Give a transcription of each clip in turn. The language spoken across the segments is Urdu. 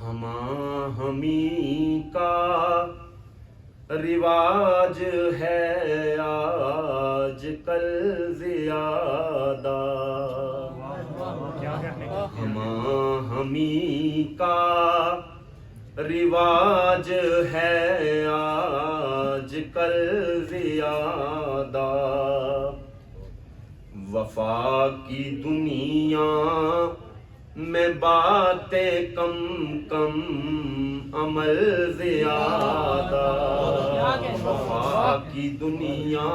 ہماں ہمی کا رواج ہے آج کل زیادہ، ہماں ہمی کا رواج ہے آج کل زیادہ، وفا کی دنیا میں باتیں کم کم عمل زیادہ، وفا کی دنیا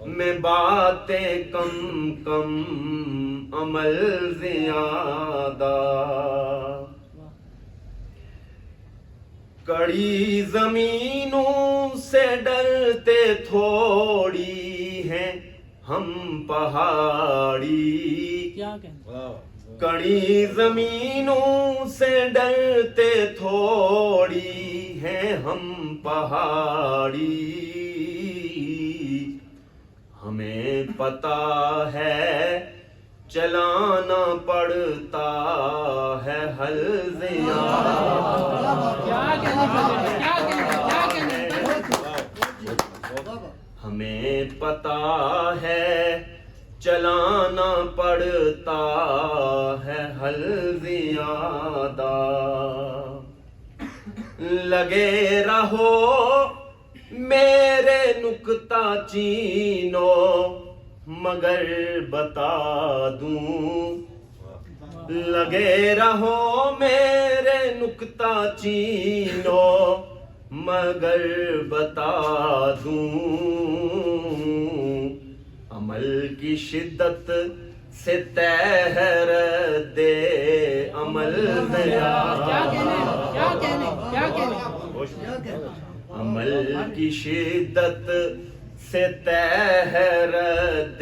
میں باتیں کم کم عمل زیادہ، کڑی زمینوں سے ڈرتے تھوڑی ہیں ہم پہاڑی، کڑی زمینوں سے ڈرتے تھوڑی ہیں ہم پہاڑی، ہمیں پتہ ہے چلانا پڑتا ہے حل زیادہ، ہمیں پتہ ہے چلانا پڑتا ہے حل زیادہ، لگے رہو میرے نکتہ چینو مگر بتا دوں، لگے رہو میرے نکتہ چینو مگر بتا دوں، عمل کی شدت سے طے ہے رد عمل زیادہ، عمل کی شدت سے طے ہے رد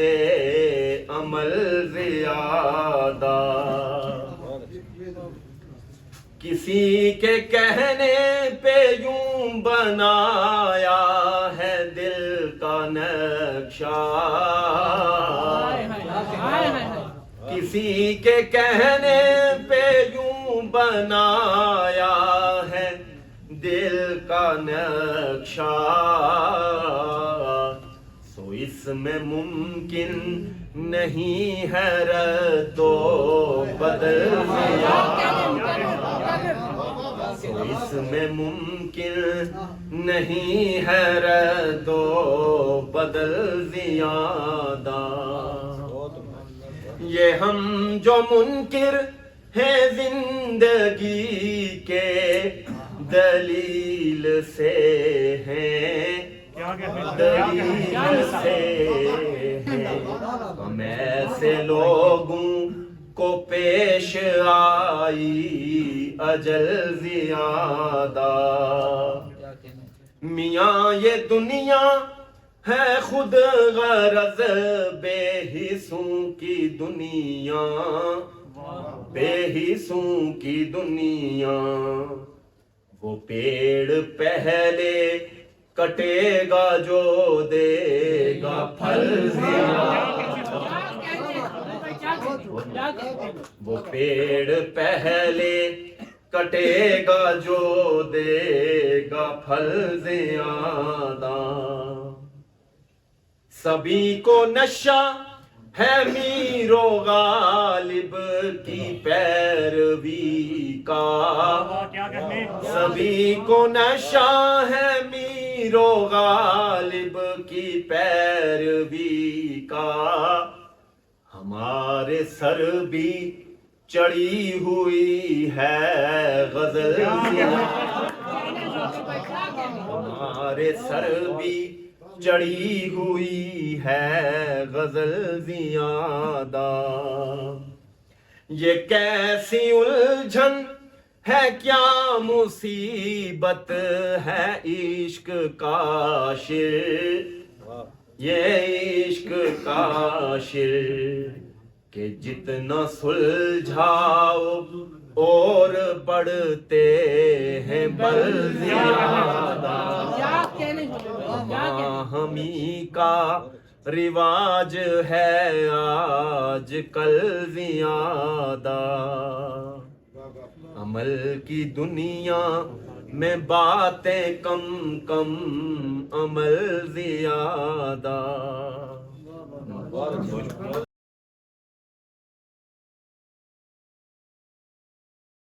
عمل زیادہ، کسی کے کہنے پہ یوں بنایا ہے دل کا نقشہ، کسی کے کہنے پہ یوں بنایا ہے دل کا نقشہ، سو اس میں ممکن نہیں ہے رد و بدل سو اس میں ممکن نہیں ہے رد و بدل زیادہ، یہ ہم جو منکر ہیں زندگی کے دلیل سے ہیں، دلیل سے ہیں، ہم ایسے لوگوں کو پیش آئی اجل زیادہ، میاں یہ دنیا ہے خود غرض بے حصوں کی دنیا، بے حصوں کی دنیا، وہ پیڑ پہلے کٹے گا جو دے گا پھل زیادہ، وہ پیڑ پہلے کٹے گا جو دے گا پھل زیادہ، سبھی کو نشہ ہے میر و غالب کی پیروی کا، سبھی کو نشہ ہے میر و غالب کی پیروی کا، ہمارے سر بھی چڑھی ہوئی ہے غزل ہمارے سر بھی چڑھی ہوئی ہے غزل زیادہ، یہ کیسی الجھن ہے کیا مصیبت ہے عشق کا شر، یہ عشق کا شر کہ جتنا سلجھاؤ اور بڑھتے ہیں بل زیادہ، ہمی کا رواج ہے آج کل زیادہ، عمل کی دنیا میں باتیں کم کم عمل زیادہ.